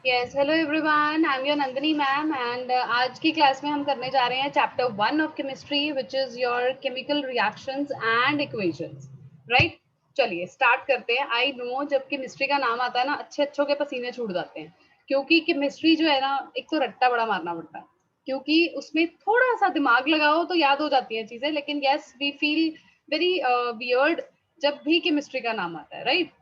Yes, hello everyone. I'm your Nandini ma'am and आज की class में हम करने जा रहे हैं chapter 1 of chemistry which is your chemical reactions and equations. Right? चलिए स्टार्ट करते हैं. आई नो जब केमिस्ट्री का नाम आता है ना अच्छे अच्छों के पसीने छूट जाते हैं क्योंकि केमिस्ट्री जो है ना एक तो रट्टा बड़ा मारना पड़ता है क्योंकि उसमें थोड़ा सा दिमाग लगाओ तो याद हो जाती हैं चीजें लेकिन yes we feel very weird जब भी केमिस्ट्री का नाम आता है राइट.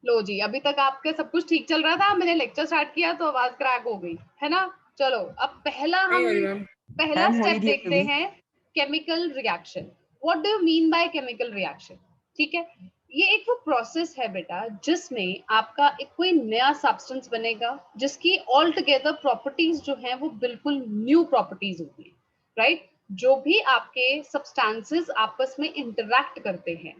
लो जी अभी तक आपका सब कुछ ठीक चल रहा था मैंने लेक्चर स्टार्ट किया तो आवाज क्रैक हो गई है ना. चलो अब नहीं हो रही मैम। पहला मैम हो ही स्टेप रही है देखते अभी। हैं. Chemical reaction. What do you mean by chemical reaction. ठीक है. ये एक वो प्रोसेस है बेटा जिसमें आपका एक कोई नया सब्सटेंस बनेगा जिसकी ऑल टुगेदर प्रॉपर्टीज जो हैं वो बिल्कुल न्यू प्रॉपर्टीज होती हैं राइट. जो भी आपके सब्सटेंसेस आपस में इंटरैक्ट करते हैं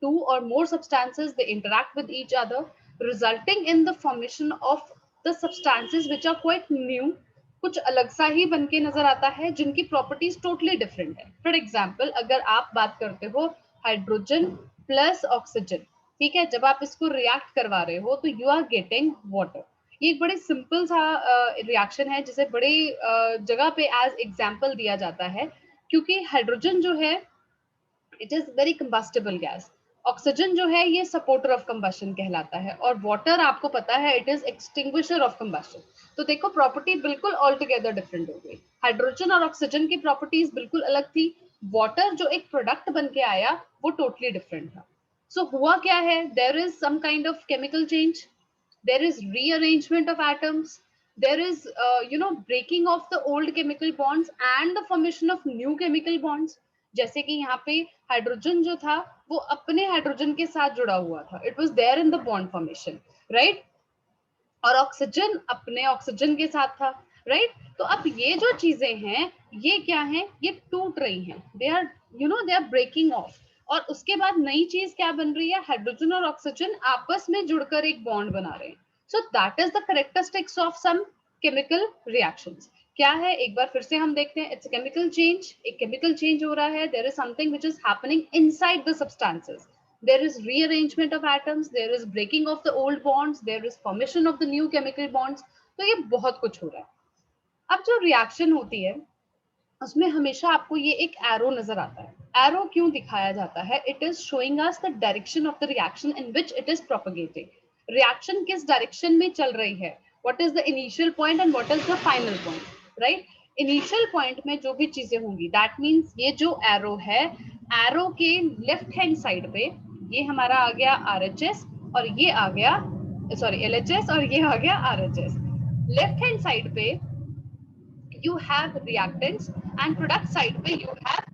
two or more substances they interact with each other resulting in the formation of the substances which are quite new. कुछ अलग सा ही बन के नजर आता है जिनकी प्रॉपर्टीज टोटली डिफरेंट है. फॉर एग्जाम्पल अगर आप बात करते हो हाइड्रोजन प्लस ऑक्सीजन. ठीक है. जब आप इसको रिएक्ट करवा रहे हो तो यू आर गेटिंग वाटर. ये एक बड़े सिंपल सा रिएक्शन है जिसे बड़े जगह पे एज एग्जाम्पल दिया जाता है क्योंकि हाइड्रोजन जो है it is very combustible gas. Oxygen जो है ये सपोर्टर ऑफ कंबशन कहलाता है और वाटर आपको पता है it is extinguisher of combustion. तो देखो प्रॉपर्टी बिल्कुल ऑल टुगेदर डिफरेंट हो गई. हाइड्रोजन और ऑक्सीजन की प्रॉपर्टीज बिल्कुल अलग थी. वाटर जो एक प्रोडक्ट बन के आया वो टोटली डिफरेंट था. सो हुआ क्या है there is some kind of chemical change. there is rearrangement of atoms. There is breaking of the old chemical bonds and the formation of new chemical bonds. जैसे कि यहाँ पे हाइड्रोजन जो था वो अपने हाइड्रोजन के साथ जुड़ा हुआ था. It was there in the bond formation right. और ऑक्सीजन अपने ऑक्सीजन के साथ था राइट. तो अब ये जो चीजें हैं ये क्या है ये टूट रही हैं. They are breaking off. और उसके बाद नई चीज क्या बन रही है हाइड्रोजन और ऑक्सीजन आपस में जुड़कर एक बॉन्ड बना रहे हैं. So that is the characteristics of some chemical reactions. क्या है एक बार फिर से हम देखते हैं. It's chemical change. एक केमिकल चेंज हो रहा है. There is something which is happening inside the substances. There is rearrangement of atoms, there is breaking of the old bonds, there is formation of the new chemical bonds. तो ये बहुत कुछ हो रहा है. अब जो रिएक्शन होती है उसमें हमेशा आपको ये एक एरो नजर आता है. एरो क्यों दिखाया जाता है. It is showing us the direction of the reaction in which it is propagating. Reaction किस डायरेक्शन में चल रही है. What is the initial point and what is the final point right. Initial point में जो भी चीजें होंगी दैट मीन्स ये जो एरो है एरो के लेफ्ट हैंड साइड पे ये हमारा आ गया RHS और ये आ गया सॉरी LHS और ये आ गया RHS. लेफ्ट हैंड साइड पे you have reactants and product side पे you have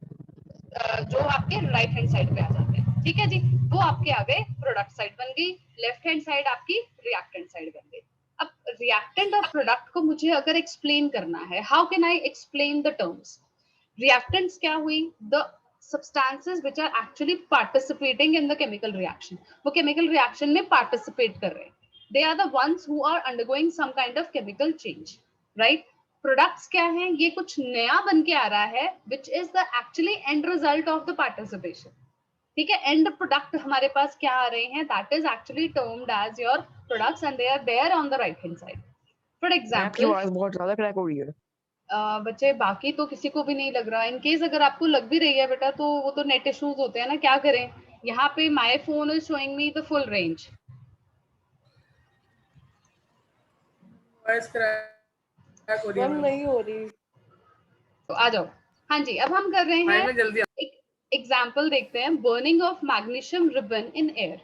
जो आपके राइट हैंड साइड पे आ जाते हैं. ठीक है जी. वो आपके आ गए प्रोडक्ट साइड बन गई. लेफ्ट हैंड साइड आपकी रिएक्टेंट साइड बन गई. अब रिएक्टेंट और प्रोडक्ट को मुझे अगर एक्सप्लेन करना है how can I explain the terms. Reactants क्या हुई the substances which are actually participating in the chemical reaction. वो chemical reaction में participate कर रहे हैं. They are the ones who are undergoing some kind of chemical change, right? Products क्या हैं ये कुछ नया बन के आ रहा है which is the actually and result of the participation. ठीक है. एंड प्रोडक्ट हमारे पास क्या आ रहे हैं that is actually termed as your products and they are there on the right hand side. For ma'am आपकी एग्जांपल आवाज बहुत ज्यादा क्रैक हो रही है। बच्चे बाकी तो किसी को भी नहीं लग रहा. इन केस अगर आपको लग भी रही है बेटा तो वो तो नेट इश्यूज होते हैं ना. क्या करें. यहाँ पे my phone is showing me the full range. Voice crack हो रही है मैम मैम। नहीं हो रही. तो आ जाओ. हाँ जी अब हम कर रहे हैं में जल्दी एक एग्जाम्पल देखते हैं. Burning of magnesium ribbon in air.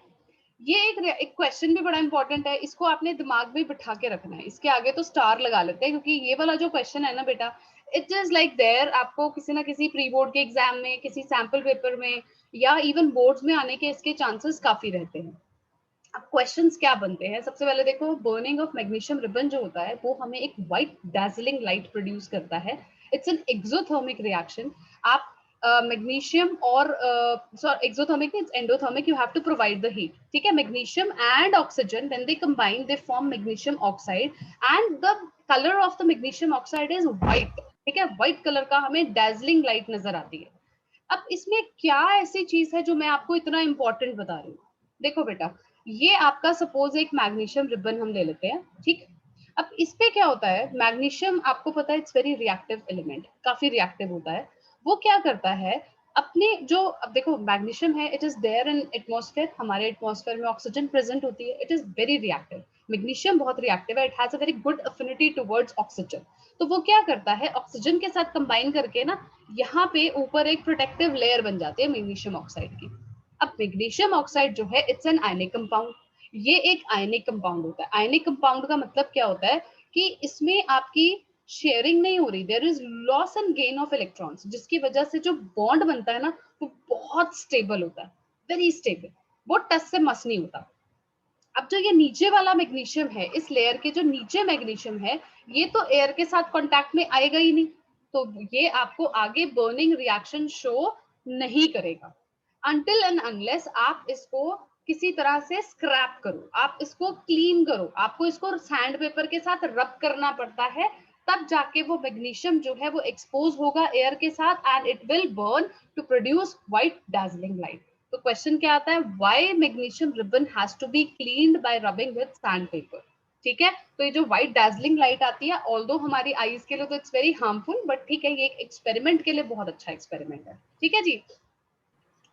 ये एक क्वेश्चन भी बड़ा इंपॉर्टेंट है. इसको आपने दिमाग में बिठा के रखना है. इसके आगे तो स्टार लगा लेते हैं क्योंकि ये वाला जो क्वेश्चन है ना बेटा इट इज लाइक देयर आपको किसी ना किसी प्री बोर्ड के एग्जाम में किसी सैम्पल पेपर में या इवन बोर्ड्स में आने के इसके चांसेस काफी रहते हैं. अब क्वेश्चंस क्या बनते हैं. सबसे पहले देखो बर्निंग ऑफ मैग्नीशियम रिबन जो होता है वो हमें एक व्हाइट डैजलिंग लाइट प्रोड्यूस करता है. It's an exothermic reaction. आप मैग्नीशियम और exothermic means endothermic you have to provide the heat. ठीक है. Magnesium and oxygen when they combine they form magnesium oxide and the colour of the magnesium oxide is white. ठीक है. White colour का हमें dazzling light नजर आती है. अब इसमें क्या ऐसी चीज है जो मैं आपको इतना इंपॉर्टेंट बता रही हूँ. देखो बेटा ये आपका सपोज एक मैग्नीशियम रिबन हम ले लेते हैं, ठीक। अब इस पे क्या होता है, मैग्नीशियम आपको पता है इट्स वेरी रिएक्टिव एलिमेंट, काफी रिएक्टिव होता है। वो क्या करता है अपने जो, अब देखो मैग्नीशियम है, it is there in atmosphere, हमारे एटमॉस्फेयर में ऑक्सीजन प्रेजेंट होती है, it is very reactive. Magnesium बहुत रिएक्टिव है, it has a very good affinity towards oxygen. तो वो क्या करता है ऑक्सीजन के साथ कंबाइन करके ना, यहाँ पे ऊपर एक प्रोटेक्टिव लेयर बन जाती है मैग्नीशियम ऑक्साइड की। अब मैग्नीशियम ऑक्साइड जो है इट्स एन आयनिक कंपाउंड, ये एक आयनिक कंपाउंड होता है। आयनिक कंपाउंड का मतलब क्या होता है कि इसमें आपकी शेयरिंग नहीं हो रही, there is loss and gain of electrons, जिसकी वजह से जो बॉन्ड बनता है ना वो बहुत स्टेबल होता है, वेरी स्टेबल, वो टच से मस नहीं होता। अब जो ये नीचे वाला मैग्नीशियम है, इस लेयर के जो नीचे मैग्नीशियम है, ये तो एयर के साथ कांटेक्ट में आएगा ही नहीं, तो ये आपको आगे बर्निंग रिएक्शन शो नहीं करेगा अनटिल एंड अनलेस आप इसको किसी तरह से स्क्रैप करो, आप इसको क्लीन करो, आपको इसको सैंड पेपर के साथ रब करना पड़ता है, तब जाके वो मैग्नीशियम जो है वो एक्सपोज होगा एयर के साथ and it will burn to produce white dazzling light. तो क्वेश्चन क्या आता है, why magnesium ribbon has to be cleaned by rubbing with sand paper, ठीक है। तो ये जो व्हाइट डार्जलिंग लाइट आती है, ऑल्दो हमारी आईज के लिए तो इट्स वेरी हार्मफुल, बट ठीक है, ये एक एक्सपेरिमेंट के लिए बहुत अच्छा एक्सपेरिमेंट है, ठीक है जी।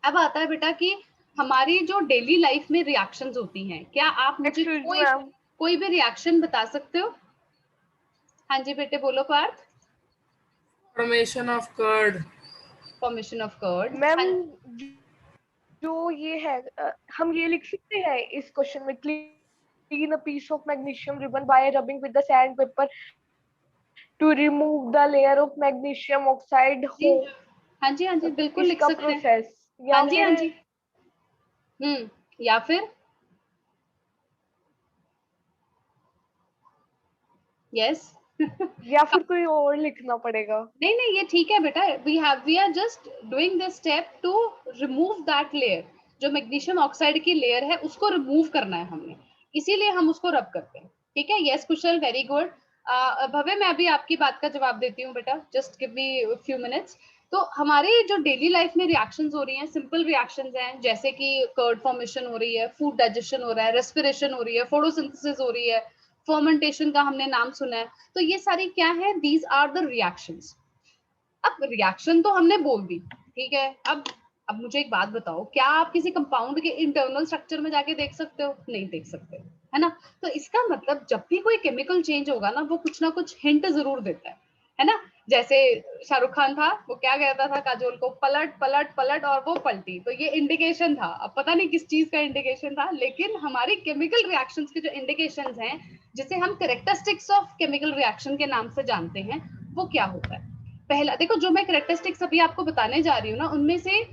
अब आता है बेटा कि हमारी जो डेली लाइफ में रिएक्शंस होती हैं, क्या आप मुझे Excuse me, कोई ma'am. कोई भी रिएक्शन बता सकते हो? हाँ जी बेटे बोलो Parth. Formation of curd. Formation of curd, ma'am हाँ। जो ये है हम ये लिख सकते हैं इस क्वेश्चन में, clean a piece of magnesium ribbon by rubbing with the sandpaper to remove the layer of magnesium oxide जी हो, हाँ जी, हाँ जी बिल्कुल लिख इसका सकते हैं। प्रोसेस, हाँ या जी हाँ फिर जी, या फिर यस या फिर कोई और लिखना पड़ेगा? नहीं नहीं, ये ठीक है बेटा, we are just doing this step to remove that layer, जो मैग्नीशियम ऑक्साइड की लेयर है उसको रिमूव करना है हमने, इसीलिए हम उसको रब करते हैं, ठीक है। यस कुशल, वेरी गुड। भव्य मैं अभी आपकी बात का जवाब देती हूँ बेटा, just give me few minutes. तो हमारे जो डेली लाइफ में रिएक्शंस हो रही हैं, सिंपल रिएक्शंस हैं, जैसे कि कर्ड फॉर्मेशन हो रही है, फूड डाइजेशन हो रहा है, रेस्पिरेशन हो रही है, फोटोसिंथेसिस हो रही है, फर्मेंटेशन का हमने नाम सुना है, तो ये सारी क्या है, दीज आर द रिएक्शंस। अब रिएक्शन तो हमने बोल दी, ठीक है। अब मुझे एक बात बताओ, क्या आप किसी कंपाउंड के इंटरनल स्ट्रक्चर में जाके देख सकते हो? नहीं देख सकते, है ना। तो इसका मतलब जब भी कोई केमिकल चेंज होगा ना, वो कुछ ना कुछ हिंट जरूर देता है ना। जैसे शाहरुख खान था, वो क्या कहता था काजोल को, पलट पलट पलट, और वो पलटी, तो ये इंडिकेशन था। अब पता नहीं किस चीज का इंडिकेशन था, लेकिन हमारी केमिकल रिएक्शंस के जो इंडिकेशंस हैं, जिसे हम कैरेक्टरिस्टिक्स ऑफ केमिकल रिएक्शन के नाम से जानते हैं, वो क्या होता है? पहला देखो, जो मैं कैरेक्टरिस्टिक्स अभी आपको बताने जा रही हूँ ना, उनमें से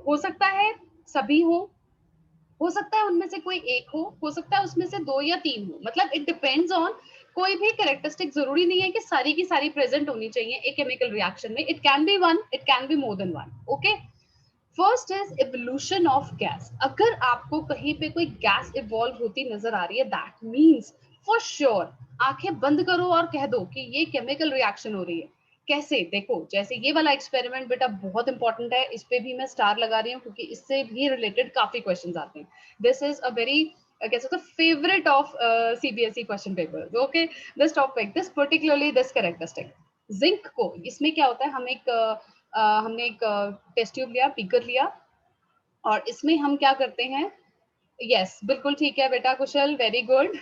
हो सकता है सभी हो सकता है उनमें से कोई एक हो सकता है उसमें से दो या तीन हो, मतलब इट डिपेंड्स ऑन, कोई भी कैरेक्टरिस्टिक जरूरी नहीं है कि सारी की सारी प्रेजेंट होनी चाहिए एक केमिकल रिएक्शन में, it can be one, it can be more than one, okay. First is evolution of gas. अगर आपको कहीं पे कोई गैस इवॉल्व होती नजर आ रही है, दैट मीन्स फॉर श्योर आंखें बंद करो और कह दो कि ये केमिकल रिएक्शन हो रही है। कैसे? देखो, जैसे ये वाला एक्सपेरिमेंट बेटा बहुत इंपॉर्टेंट है, इस पे भी मैं स्टार लगा रही हूँ क्योंकि इससे भी रिलेटेड काफी क्वेश्चंस आते हैं। दिस इज अ वेरी कैसे तो favourite of CBSE question paper, okay. This topic, this particularly this characteristic, zinc को, इसमें क्या होता है, हमने एक टेस्ट ट्यूब लिया, बीकर लिया, और इसमें हम क्या करते हैं, यस बिल्कुल ठीक है बेटा कुशल, वेरी गुड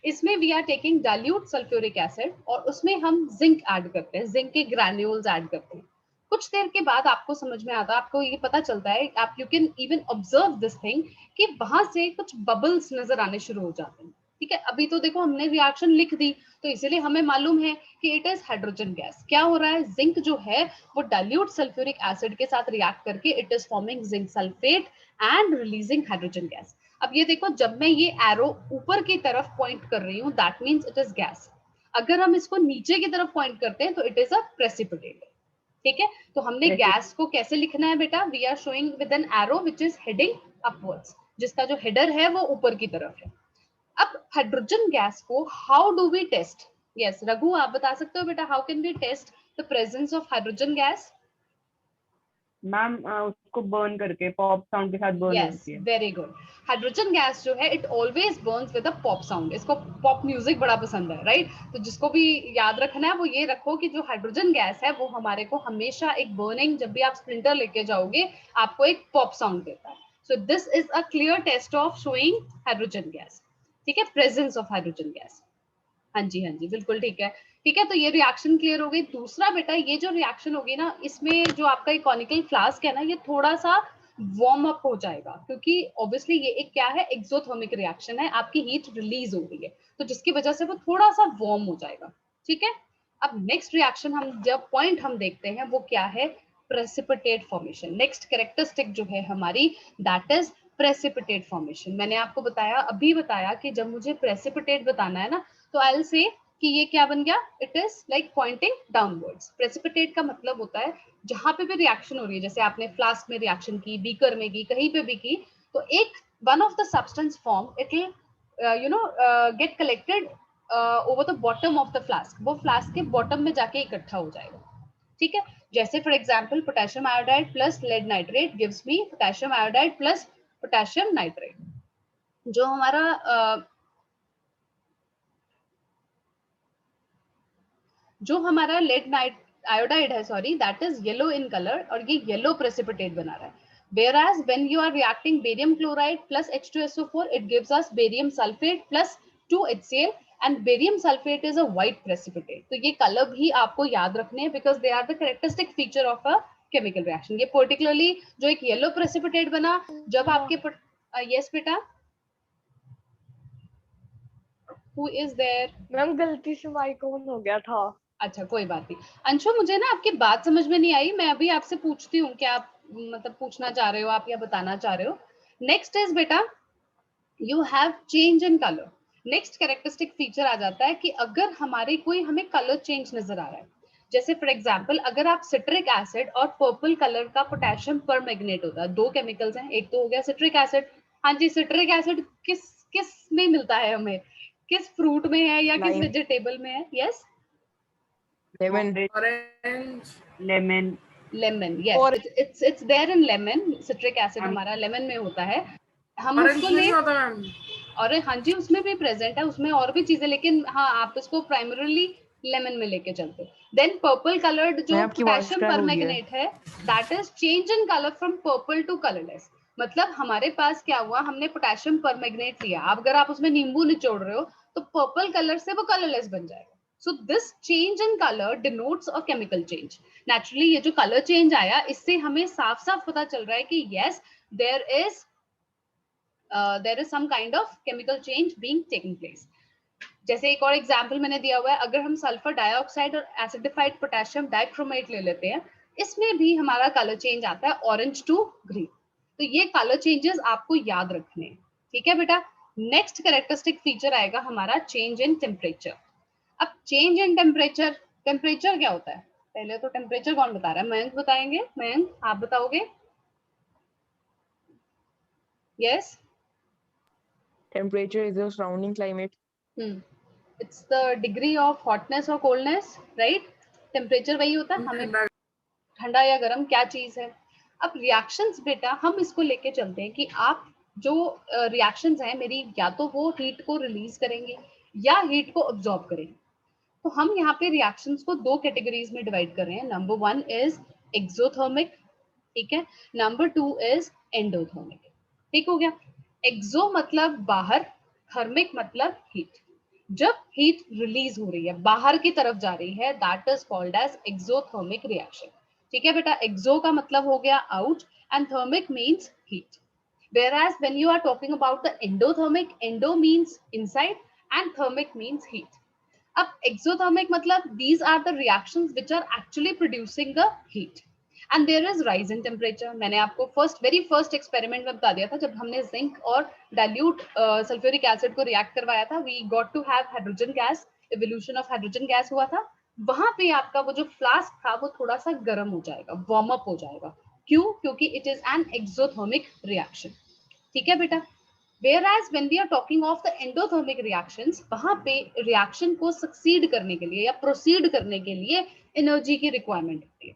इसमें we are taking dilute sulphuric acid और उसमें हम जिंक ऐड करते हैं, जिंक के ग्रैन्यूल्स ऐड करते हैं। कुछ देर के बाद आपको समझ में आता है, आपको ये पता चलता है, आप you can even observe this thing कि वहां से कुछ बबल्स नजर आने शुरू हो जाते हैं, ठीक है। अभी तो देखो हमने रिएक्शन लिख दी, तो इसीलिए हमें मालूम है कि इट इज हाइड्रोजन गैस। क्या हो रहा है, जिंक जो है वो डाइल्यूट सल्फ्यूरिक एसिड के साथ रिएक्ट करके it is forming zinc sulphate and releasing hydrogen gas. अब ये देखो, जब मैं ये एरो ऊपर की तरफ पॉइंट कर रही हूँ, that means it is gas. अगर हम इसको नीचे की तरफ पॉइंट करते हैं तो इट इज अ प्रेसिपिटेट, ठीक है। तो हमने गैस को कैसे लिखना है बेटा, we are showing with an arrow which is heading upwards, जिसका जो हेडर है वो ऊपर की तरफ है। अब हाइड्रोजन गैस को how do we test? Yes Raghu, आप बता सकते हो बेटा, how can we test the presence of hydrogen gas? Ma'am उसको बर्न करके पॉप साउंड के साथ बर्न यस, होती है। Very good. हाइड्रोजन गैस जो है it always Burns with a pop sound. इसको पॉप म्यूजिक बड़ा पसंद है, राइट? तो जिसको भी याद रखना है वो ये रखो कि जो हाइड्रोजन गैस है वो हमारे को हमेशा एक बर्निंग, जब भी आप स्प्लिंटर लेके जाओगे आपको एक पॉप साउंड देता है। So this is a clear test of showing hydrogen gas, ठीक है, प्रेजेंस ऑफ हाइड्रोजन गैस। हाँ जी, हाँ जी, बिल्कुल ठीक है। ठीक है, तो ये रिएक्शन क्लियर हो गई। दूसरा बेटा, ये जो रिएक्शन होगी ना, इसमें जो आपका इकोनिकल फ्लास्क है ना, ये थोड़ा सा वार्म अप हो जाएगा, क्योंकि ऑब्वियसली ये एक क्या है, एक्सोथर्मिक रिएक्शन है, आपकी हीट रिलीज हो रही है, तो जिसकी वजह से वो थोड़ा सा वार्म हो जाएगा। ठीक है, अब नेक्स्ट रिएक्शन हम जब पॉइंट हम देखते हैं वो क्या है, प्रेसिपिटेट फॉर्मेशन। नेक्स्ट कैरेक्टरिस्टिक जो है हमारी, दैट इज प्रेसिपिटेट फॉर्मेशन। मैंने आपको बताया, अभी बताया कि जब मुझे प्रेसिपिटेट बताना है ना, तो आई विल से कि ये क्या बन गया, it is like pointing downwards. Precipitate का मतलब होता है जहां पे भी रिएक्शन हो रही है, जैसे आपने फ्लास्क में रिएक्शन की, बीकर में की, कहीं पे भी की, तो एक one of the substance form, it will you know get collected over the bottom of the flask. वो फ्लास्क के बॉटम में जाके इकट्ठा हो जाएगा। ठीक है, जैसे for example potassium iodide plus lead nitrate gives me potassium iodide plus potassium nitrate. जो हमारा लेड नाइट आयोडाइड है, sorry, that is yellow in colour, और ये येलो प्रेसिपिटेट बना रहा है। Whereas when you are reacting barium chloride plus H2SO4, it gives us barium sulfate plus 2HCl, and barium sulfate is a white precipitate. तो ये colour भी आपको याद रखने हैं, because they are the characteristic feature of a chemical reaction. ये particularly जो एक येलो प्रेसिपिटेट बना, जब आपके yes बेटा, who is there? मैम गलती से माइक ऑन हो गया था। अच्छा, कोई बात नहीं। अंशु, मुझे ना आपकी बात समझ में नहीं आई, मैं अभी आपसे पूछती हूँ, क्या आप मतलब पूछना चाह रहे हो आप या बताना चाह रहे हो? नेक्स्ट इज बेटा, you have change in colour. Next characteristic feature आ जाता है कि अगर हमारे कोई हमें कलर चेंज नजर आ रहा है, जैसे फॉर एग्जांपल अगर आप सिट्रिक एसिड और पर्पल कलर का पोटेशियम परमैंगनेट होता है, दो केमिकल्स हैं, एक तो हो गया सिट्रिक एसिड। हाँ जी, सिट्रिक एसिड किस किस में मिलता है हमें, किस फ्रूट में है या किस वेजिटेबल में है? Yes, Orange. Lemon. Lemon, yes, it's there in lemon. Citric acid हमारा लेमन में होता है। हम Orange उसको में ले, भी होता है मैम। और हाँ जी, उसमें भी प्रेजेंट है, उसमें और भी चीजें, लेकिन हाँ आप इसको प्राइमरीली लेमन में लेके चलते हो। देन पर्पल कलर्ड जो पोटेशियम परमैंगनेट है, that is change in colour from purple to colourless. मतलब हमारे पास क्या हुआ, हमने पोटेशियम परमैंगनेट लिया, अब अगर आप उसमें नींबू निचोड़ रहे हो तो पर्पल कलर से वो कलरलेस बन जाएगा। So this change in color denotes a chemical change. Naturally, ये जो color change आया, इससे हमें साफ साफ पता चल रहा है कि yes, there is some kind of chemical change being taking place. जैसे एक और एग्जाम्पल मैंने दिया हुआ है, अगर हम सल्फर डाइऑक्साइड और एसिडिफाइड पोटेशियम डाइक्रोमेट ले लेते हैं, इसमें भी हमारा कलर चेंज आता है ऑरेंज टू ग्रीन। तो ये कलर चेंजेस आपको याद रखने हैं। ठीक है बेटा, नेक्स्ट कैरेक्टरिस्टिक फीचर आएगा हमारा चेंज इन टेम्परेचर। अब चेंज इन टेम्परेचर, टेम्परेचर क्या होता है? पहले तो टेम्परेचर कौन बता रहा है? मयंक बताएंगे। मयंक, आप बताओगे? Yes, Temperature is the surrounding climate. It's the degree of hotness और कोल्डनेस, राइट? टेम्परेचर वही होता है, हमें ठंडा या गर्म क्या चीज है। अब रिएक्शंस बेटा, हम इसको लेके चलते हैं कि आप जो रिएक्शंस हैं मेरी, या तो वो हीट को रिलीज करेंगे या हीट को अब्सॉर्ब करेंगे। तो हम यहाँ पे रिएक्शंस को दो कैटेगरीज में डिवाइड कर रहे हैं। नंबर 1 इज एक्सोथर्मिक, ठीक है, नंबर 2 इज एंडोथर्मिक। ठीक हो गया? एक्सो मतलब बाहर, थर्मिक मतलब हीट। जब हीट रिलीज हो रही है, बाहर की तरफ जा रही है, that is called as exothermic reaction. ठीक है बेटा, एक्सो का मतलब हो गया out and thermic means heat. Whereas when you are talking about the endothermic, endo means inside and thermic means heat. अब exothermic मतलब these are the reactions which are actually producing the heat and there is rise in temperature. मैंने आपको very first experiment में बता दिया था, जब हमने जिंक और dilute सल्फ्यूरिक एसिड को रिएक्ट करवाया था, we got to have hydrogen gas, evolution of hydrogen gas हुआ था। वहां पे आपका वो जो फ्लास्क था वो थोड़ा सा गर्म हो जाएगा, वार्म अप हो जाएगा। क्यों? क्योंकि it is an exothermic reaction. ठीक है बेटा? Whereas when we are talking of the endothermic reactions, वहां पे रिएक्शन को सक्सीड करने के लिए या प्रोसीड करने के लिए एनर्जी की रिक्वायरमेंट होती है।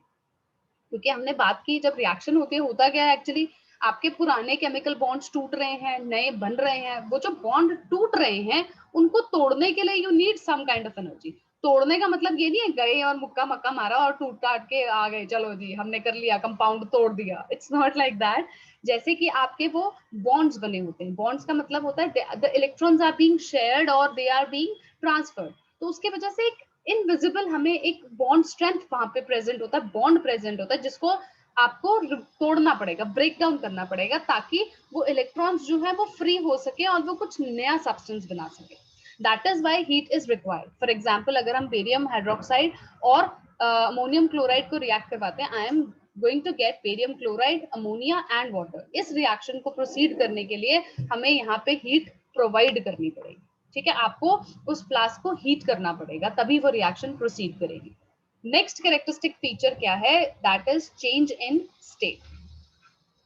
क्योंकि हमने बात की जब रिएक्शन होती है होता क्या है एक्चुअली, आपके पुराने केमिकल बॉन्ड्स टूट रहे हैं, नए बन रहे हैं। वो जो बॉन्ड टूट रहे हैं उनको तोड़ने के लिए you need some kind of energy. तोड़ने का मतलब ये नहीं है गए और मुक्का मक्का मारा और टूट टाट के आ गए, चलो जी हमने कर लिया, कंपाउंड तोड़ दिया। It's not like that. जैसे कि आपके वो बॉन्ड्स बने होते हैं, बॉन्ड्स का मतलब होता है the electrons are being shared और दे आर बीइंग ट्रांसफर्ड। तो उसके वजह से एक इनविजिबल हमें एक बॉन्ड स्ट्रेंथ वहां पे प्रेजेंट होता है, बॉन्ड प्रेजेंट होता है, जिसको आपको तोड़ना पड़ेगा, ब्रेक डाउन करना पड़ेगा, ताकि वो इलेक्ट्रॉन्स जो है वो फ्री हो सके और वो कुछ नया सब्सटेंस बना सके। That is why heat is required. For example अगर हम बेरियम हाइड्रोक्साइड और अमोनियम क्लोराइड को रिएक्ट करवाते हैं, I am going to get barium chloride, ammonia and water. इस रिएक्शन को प्रोसीड करने के लिए हमें यहाँ पे हीट प्रोवाइड करनी पड़ेगी। ठीक है, आपको उस फ्लास्क को हीट करना पड़ेगा, तभी वो रिएक्शन प्रोसीड करेगी। नेक्स्ट कैरेक्टरिस्टिक फीचर क्या है? That is change in state.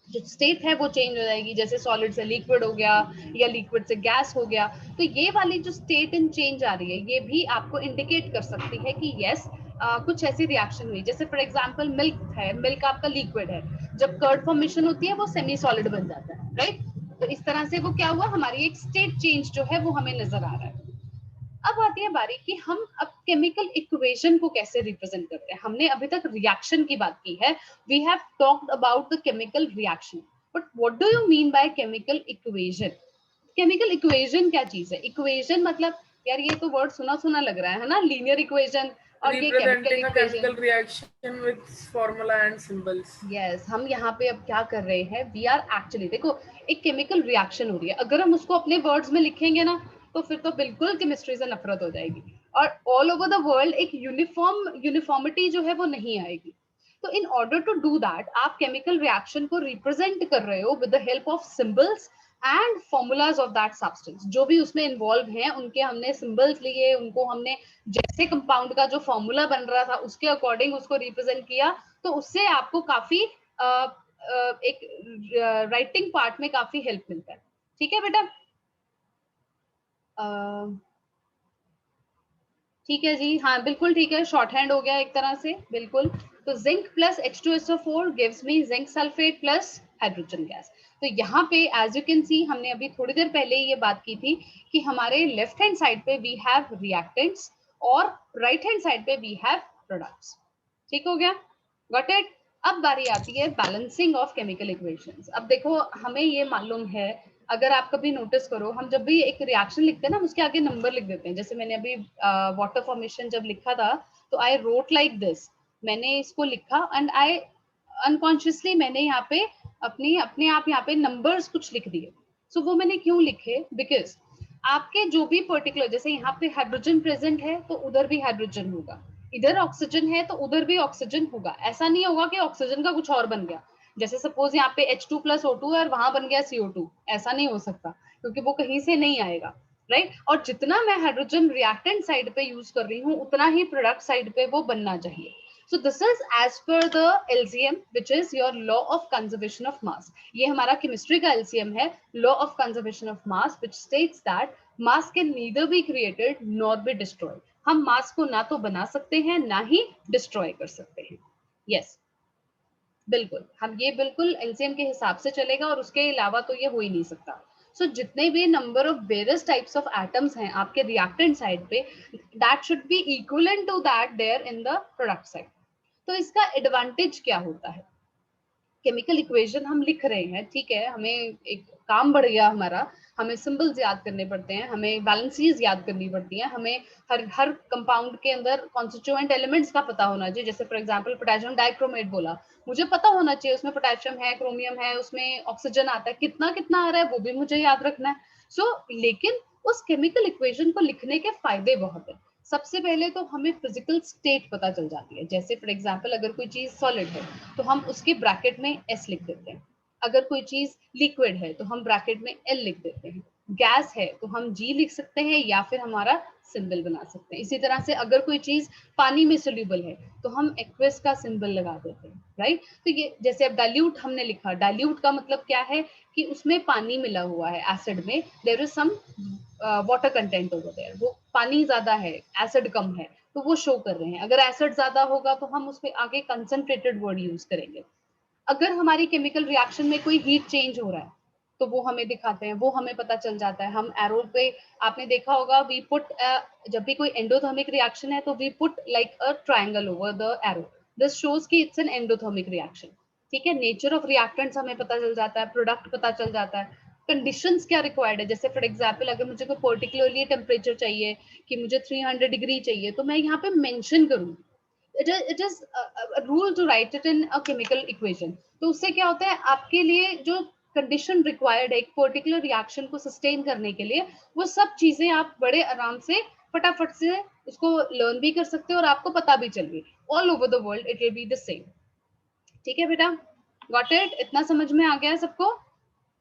जो स्टेट है वो चेंज हो जाएगी, जैसे सॉलिड से लिक्विड हो गया या लिक्विड से गैस हो गया। तो ये वाली जो स्टेट इन चेंज आ रही है, ये भी आपको इंडिकेट कर सकती है कि यस कुछ ऐसी रिएक्शन हुई। जैसे फॉर एग्जांपल मिल्क है, मिल्क आपका लिक्विड है, जब कर्ड फॉर्मेशन होती है वो सेमी सॉलिड बन जाता है, राइट? तो इस तरह से वो क्या हुआ, हमारी एक स्टेट चेंज जो है वो हमें नजर आ रहा है। अब आती है बारी कि हम अब केमिकल इक्वेशन को कैसे रिप्रेजेंट करते हैं। हमने अभी तक रिएक्शन की बात की है, we have talked about the chemical reaction, but what do you mean by chemical equation? Chemical equation क्या चीज है? इक्वेशन मतलब यार ये तो वर्ड सुना सुना लग रहा है ना, लीनियर इक्वेशन और ये chemical representing a equation. chemical reaction with formula and symbols. Yes, हम यहाँ पे अब क्या कर रहे हैं, वी आर एक्चुअली, देखो एक केमिकल रिएक्शन हो रही है, अगर हम उसको अपने वर्ड्स में लिखेंगे ना तो फिर तो बिल्कुल केमिस्ट्री से नफरत हो जाएगी और ऑल ओवर द वर्ल्ड एक यूनिफॉर्मिटी जो है वो नहीं आएगी। तो in order to do that आप केमिकल रिएक्शन को रिप्रेजेंट कर रहे हो with the help of symbols and formulas of that substance. जो भी उसमें इन्वॉल्व हैं उनके हमने सिंबल्स लिए, उनको हमने जैसे कंपाउंड का जो फॉर्मूला बन रहा था उसके अकॉर्डिंग उसको रिप्रेजेंट किया। तो उससे आपको काफी एक राइटिंग पार्ट में काफी हेल्प मिलता है। ठीक है बेटा, ठीक है जी, हाँ बिल्कुल ठीक है, शॉर्ट हैंड हो गया एक तरह से, बिल्कुल। तो zinc plus H2SO4 gives me zinc sulphate plus hydrogen gas. तो यहाँ पे एज यू कैन सी, हमने अभी थोड़ी देर पहले ये बात की थी कि हमारे लेफ्ट हैंड साइड पे वी हैव रिएक्टेंट्स और राइट हैंड साइड पे वी हैव प्रोडक्ट्स। ठीक हो गया, गॉट इट? अब बारी आती है बैलेंसिंग ऑफ केमिकल इक्वेशंस। अब देखो हमें ये मालूम है, अगर आप कभी नोटिस करो, हम जब भी एक रिएक्शन लिखते हैं ना उसके आगे नंबर लिख देते हैं। जैसे मैंने अभी वाटर फॉर्मेशन जब लिखा था तो आई रोट लाइक दिस, मैंने इसको लिखा एंड आई अनकॉन्शियसली मैंने यहाँ पे अपने आप यहाँ पे नंबर्स कुछ लिख दिए। सो वो मैंने क्यों लिखे? बिकॉज आपके जो भी पर्टिकुलर, जैसे यहाँ पे हाइड्रोजन प्रेजेंट है तो उधर भी हाइड्रोजन होगा, इधर ऑक्सीजन है तो उधर भी ऑक्सीजन होगा। ऐसा नहीं होगा कि ऑक्सीजन का कुछ और बन गया, जैसे सपोज यहाँ पे H2 + O2 है और वहां बन गया CO2, ऐसा नहीं हो सकता क्योंकि वो कहीं से नहीं आएगा, राइट? और जितना मैं हाइड्रोजन रिएक्टेंट साइड पे यूज कर रही हूँ उतना ही प्रोडक्ट साइड पे वो बनना चाहिए। So this is as per the LCM, which is your law of conservation of mass. ये हमारा केमिस्ट्री का LCM है, law of conservation of mass, which states that mass can neither be created nor be destroyed. हम मास को ना तो बना सकते हैं ना ही डिस्ट्रॉय कर सकते हैं। यस, बिल्कुल, हम ये बिल्कुल एलसीएम के हिसाब से चलेगा और उसके अलावा तो ये हो ही नहीं सकता। सो जितने भी number of various types of atoms हैं आपके रिएक्टेंट साइड पे, that should be equivalent to that there in the product side. तो इसका एडवांटेज क्या होता है? केमिकल इक्वेशन हम लिख रहे हैं, ठीक है, हमें एक काम बढ़ गया हमारा, हमें सिंबल्स याद करने पड़ते हैं, हमें बैलेंसेस याद करनी पड़ती हैं, हमें हर कंपाउंड के अंदर कॉन्स्टिट्यूएंट एलिमेंट्स का पता होना चाहिए। जैसे फॉर एग्जांपल पोटेशियम डाइक्रोमेट बोला, मुझे पता होना चाहिए उसमें पोटेशियम है, क्रोमियम है, उसमें ऑक्सीजन आता है, कितना कितना आ रहा है वो भी मुझे याद रखना है। सो लेकिन उस केमिकल इक्वेशन को लिखने के फायदे बहुत है। सबसे पहले तो हमें फिजिकल स्टेट पता चल जाती है। जैसे फॉर एग्जांपल अगर कोई चीज सॉलिड है तो हम उसके ब्रैकेट में S लिख देते हैं, अगर कोई चीज लिक्विड है तो हम ब्रैकेट में L लिख देते हैं, गैस है तो हम G लिख सकते हैं या फिर हमारा सिंबल बना सकते हैं। इसी तरह से अगर कोई चीज पानी में सोल्यूबल है तो हम एक्वस का सिंबल लगा देते हैं, राइट? तो ये जैसे अब डाइल्यूट हमने लिखा, डाइल्यूट का मतलब क्या है कि उसमें पानी मिला हुआ है, एसिड में there is some water content over there, वो पानी ज्यादा है, एसिड कम है, तो वो शो कर रहे हैं। अगर एसिड ज्यादा होगा तो हम उस पर आगे कंसंट्रेटेड वर्ड यूज करेंगे। अगर हमारी केमिकल रिएक्शन में कोई हीट चेंज हो रहा है तो वो हमें दिखाते हैं, वो हमें पता चल जाता है। हम एरो पे आपने देखा होगा, वी पुट, जब भी कोई एंडोथर्मिक रिएक्शन है तो we put like a triangle over the arrow, this shows कि इट्स एन एंडोथर्मिक रिएक्शन। ठीक है, नेचर ऑफ रिएक्टेंट्स हमें पता चल जाता है, प्रोडक्ट पता चल जाता है, कंडीशंस क्या रिक्वायर्ड है। जैसे फॉर एग्जांपल अगर मुझे कोई पर्टिकुलरली टेम्परेचर चाहिए कि मुझे 300 डिग्री चाहिए, तो मैं यहाँ पे मेंशन करूँ, it is a rule to write it in a chemical equation। तो उससे क्या होता है, आपके लिए जो कंडीशन रिक्वायर्ड है एक पर्टिकुलर रिएक्शन को सस्टेन करने के लिए, वो सब चीजें आप बड़े आराम से फटाफट से उसको लर्न भी कर सकते हो और आपको पता भी चल गई। All over the world it will be the same. ठीक है बेटा, गॉट इट? इतना समझ में आ गया है सबको?